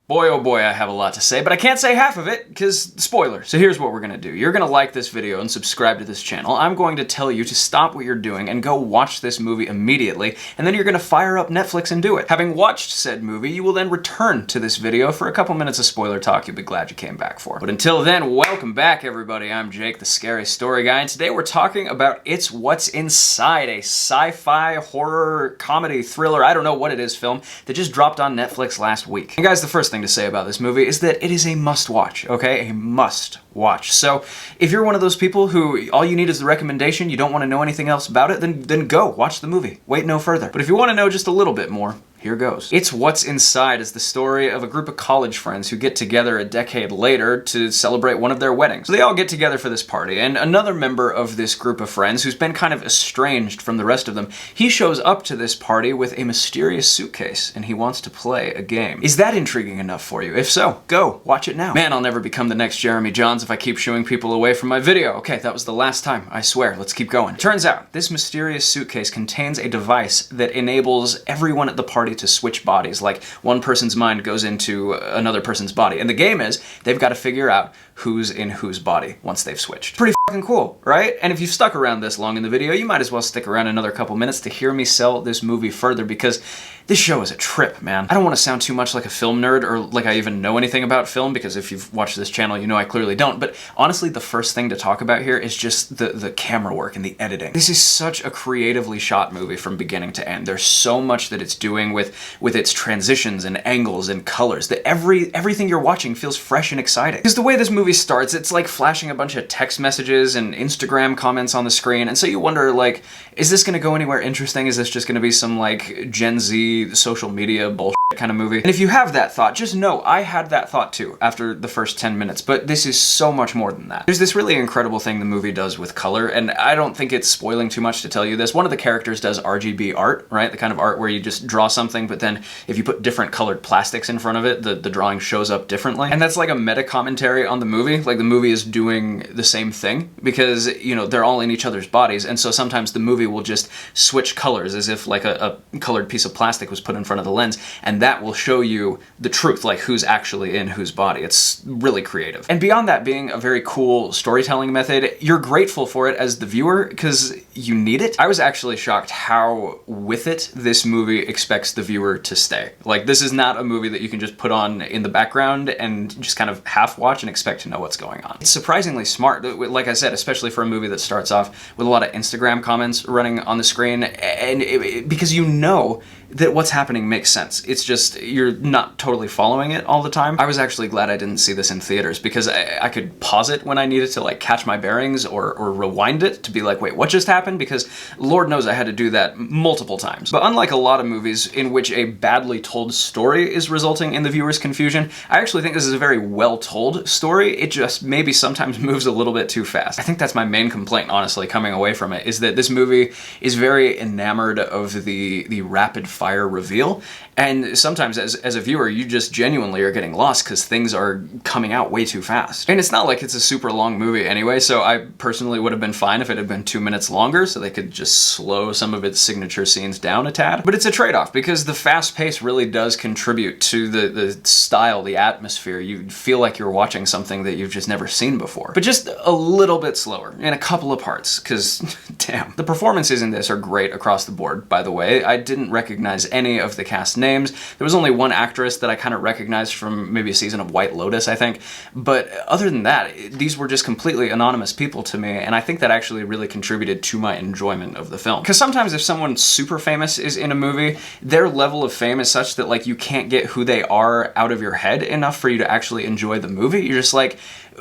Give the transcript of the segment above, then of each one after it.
Boy, oh boy, I have a lot to say, but I can't say half of it, because spoiler. So here's what we're gonna do. You're gonna like this video and subscribe to this channel. I'm going to tell you to stop what you're doing and go watch this movie immediately, and then you're gonna fire up Netflix and do it. Having watched said movie, you will then return to this video for a couple minutes of spoiler talk you'll be glad you came back for. But until then, welcome back everybody. I'm Jake, the Scary Story Guy, and today we're talking about It's What's Inside, a sci-fi, horror, comedy, thriller, I don't know what it is film that just dropped on Netflix last week. And guys, the first thing to say about this movie is that it is a must-watch, okay? A must-watch. So if you're one of those people who all you need is the recommendation, you don't want to know anything else about it, then go watch the movie. Wait no further. But if you want to know just a little bit more, here goes. It's What's Inside is the story of a group of college friends who get together a decade later to celebrate one of their weddings. So they all get together for this party, and another member of this group of friends, who's been kind of estranged from the rest of them, he shows up to this party with a mysterious suitcase, and he wants to play a game. Is that intriguing enough for you? If so, go, watch it now. Man, I'll never become the next Jeremy Jahns if I keep shooing people away from my video. Okay, that was the last time, I swear. Let's keep going. Turns out, this mysterious suitcase contains a device that enables everyone at the party to switch bodies, like one person's mind goes into another person's body. And the game is, they've got to figure out who's in whose body once they've switched. Pretty fucking cool, right? And if you've stuck around this long in the video, you might as well stick around another couple minutes to hear me sell this movie further, because this show is a trip, man. I don't want to sound too much like a film nerd or like I even know anything about film, because if you've watched this channel, you know I clearly don't. But honestly, the first thing to talk about here is just the camera work and the editing. This is such a creatively shot movie from beginning to end. There's so much that it's doing with its transitions and angles and colors that everything you're watching feels fresh and exciting. Because the way this movie starts, it's like flashing a bunch of text messages and Instagram comments on the screen, and so you wonder, like, is this gonna go anywhere interesting? Is this just gonna be some, like, Gen Z social media bullshit kind of movie? And if you have that thought, just know I had that thought too after the first 10 minutes, but this is so much more than that. There's this really incredible thing the movie does with color, and I don't think it's spoiling too much to tell you this. One of the characters does RGB art, right? The kind of art where you just draw something, but then if you put different colored plastics in front of it, the drawing shows up differently. And that's like a meta commentary on the movie. Like, the movie is doing the same thing because, you know, they're all in each other's bodies, and so sometimes the movie will just switch colors as if like a colored piece of plastic was put in front of the lens, and that will show you the truth, like who's actually in whose body. It's really creative. And beyond that being a very cool storytelling method, you're grateful for it as the viewer because you need it. I was actually shocked how with it this movie expects the viewer to stay. Like, this is not a movie that you can just put on in the background and just kind of half watch and expect to know what's going on. It's surprisingly smart, like I said, especially for a movie that starts off with a lot of Instagram comments running on the screen, and because you know that what's happening makes sense. It's just, you're not totally following it all the time. I was actually glad I didn't see this in theaters, because I could pause it when I needed to, like, catch my bearings or rewind it to be like, wait, what just happened? Because Lord knows I had to do that multiple times. But unlike a lot of movies in which a badly told story is resulting in the viewer's confusion, I actually think this is a very well-told story. It just maybe sometimes moves a little bit too fast. I think that's my main complaint, honestly, coming away from it, is that this movie is very enamored of the rapid fire reveal, and sometimes as a viewer you just genuinely are getting lost because things are coming out way too fast. And it's not like it's a super long movie anyway, so I personally would have been fine if it had been 2 minutes longer so they could just slow some of its signature scenes down a tad. But it's a trade-off, because the fast pace really does contribute to the style, the atmosphere. You feel like you're watching something that you've just never seen before. But just a little bit slower in a couple of parts, because damn. The performances in this are great across the board, by the way. I didn't recognize any of the cast names. There was only one actress that I kind of recognized from maybe a season of White Lotus, I think. But other than that, these were just completely anonymous people to me, and I think that actually really contributed to my enjoyment of the film. Because sometimes if someone super famous is in a movie, their level of fame is such that, like, you can't get who they are out of your head enough for you to actually enjoy the movie. You're just like,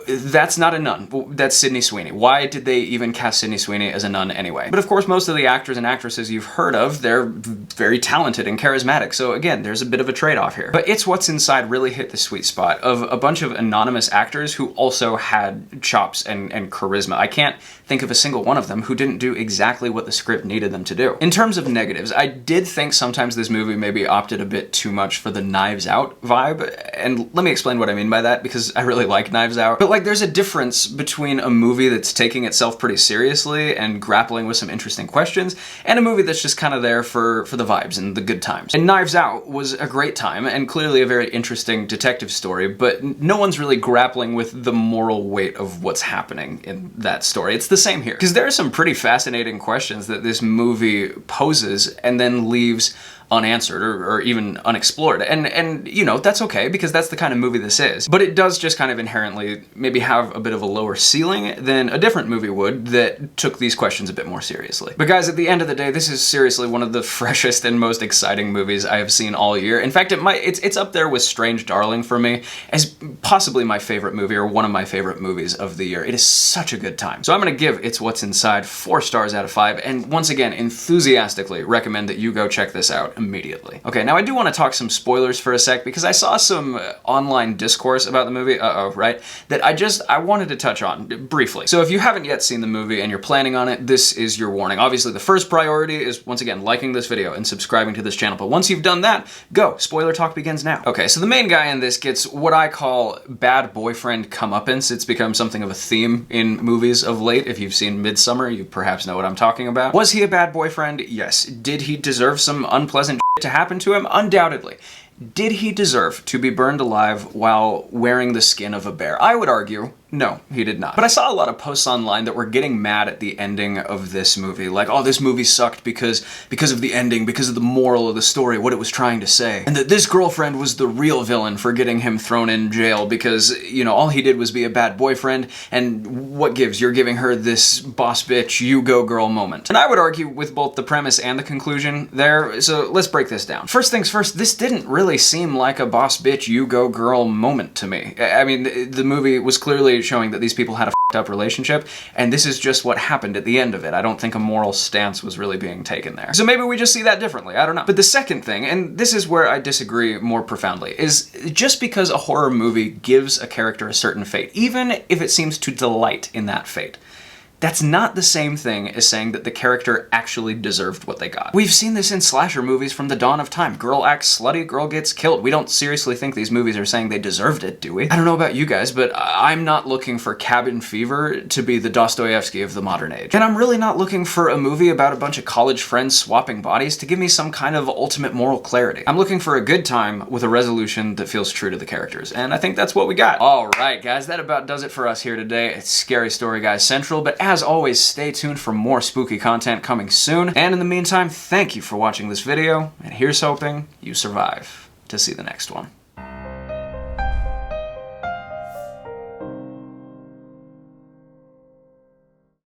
that's not a nun. That's Sydney Sweeney. Why did they even cast Sydney Sweeney as a nun anyway? But of course, most of the actors and actresses you've heard of, they're very talented and charismatic. So again, there's a bit of a trade-off here. But It's What's Inside really hit the sweet spot of a bunch of anonymous actors who also had chops and charisma. I can't think of a single one of them who didn't do exactly what the script needed them to do. In terms of negatives, I did think sometimes this movie maybe opted a bit too much for the Knives Out vibe, and let me explain what I mean by that, because I really like Knives Out. But like, there's a difference between a movie that's taking itself pretty seriously and grappling with some interesting questions, and a movie that's just kind of there for the vibes and and the good times. And Knives Out was a great time, and clearly a very interesting detective story, but no one's really grappling with the moral weight of what's happening in that story. It's the same here. Because there are some pretty fascinating questions that this movie poses and then leaves unanswered or even unexplored. And you know, that's okay, because that's the kind of movie this is. But it does just kind of inherently maybe have a bit of a lower ceiling than a different movie would that took these questions a bit more seriously. But guys, at the end of the day, this is seriously one of the freshest and most exciting movies I have seen all year. In fact, it's up there with Strange Darling for me as possibly my favorite movie, or one of my favorite movies of the year. It is such a good time. So I'm gonna give It's What's Inside 4 stars out of 5, and once again, enthusiastically recommend that you go check this out immediately. Okay, now I do want to talk some spoilers for a sec, because I saw some online discourse about the movie, right, that I wanted to touch on briefly. So if you haven't yet seen the movie and you're planning on it, this is your warning. Obviously, the first priority is, once again, liking this video and subscribing to this channel, but once you've done that, go! Spoiler talk begins now. Okay, so the main guy in this gets what I call bad boyfriend comeuppance. It's become something of a theme in movies of late. If you've seen Midsommar, you perhaps know what I'm talking about. Was he a bad boyfriend? Yes. Did he deserve some unpleasant to happen to him? Undoubtedly. Did he deserve to be burned alive while wearing the skin of a bear? I would argue, no, he did not. But I saw a lot of posts online that were getting mad at the ending of this movie. Like, oh, this movie sucked because of the ending, because of the moral of the story, what it was trying to say. And that this girlfriend was the real villain for getting him thrown in jail because, you know, all he did was be a bad boyfriend, and what gives? You're giving her this boss bitch, you go girl moment. And I would argue with both the premise and the conclusion there, so let's break this down. First things first, this didn't really seem like a boss bitch, you go girl moment to me. I mean, the movie was clearly showing that these people had a up relationship, and this is just what happened at the end of it. I don't think a moral stance was really being taken there. So maybe we just see that differently, I don't know. But the second thing, and this is where I disagree more profoundly, is just because a horror movie gives a character a certain fate, even if it seems to delight in that fate, that's not the same thing as saying that the character actually deserved what they got. We've seen this in slasher movies from the dawn of time. Girl acts slutty, girl gets killed. We don't seriously think these movies are saying they deserved it, do we? I don't know about you guys, but I'm not looking for Cabin Fever to be the Dostoevsky of the modern age. And I'm really not looking for a movie about a bunch of college friends swapping bodies to give me some kind of ultimate moral clarity. I'm looking for a good time with a resolution that feels true to the characters, and I think that's what we got. Alright guys, that about does it for us here today. It's Scary Story Guys Central, but as always, stay tuned for more spooky content coming soon. And in the meantime, thank you for watching this video, and here's hoping you survive to see the next one.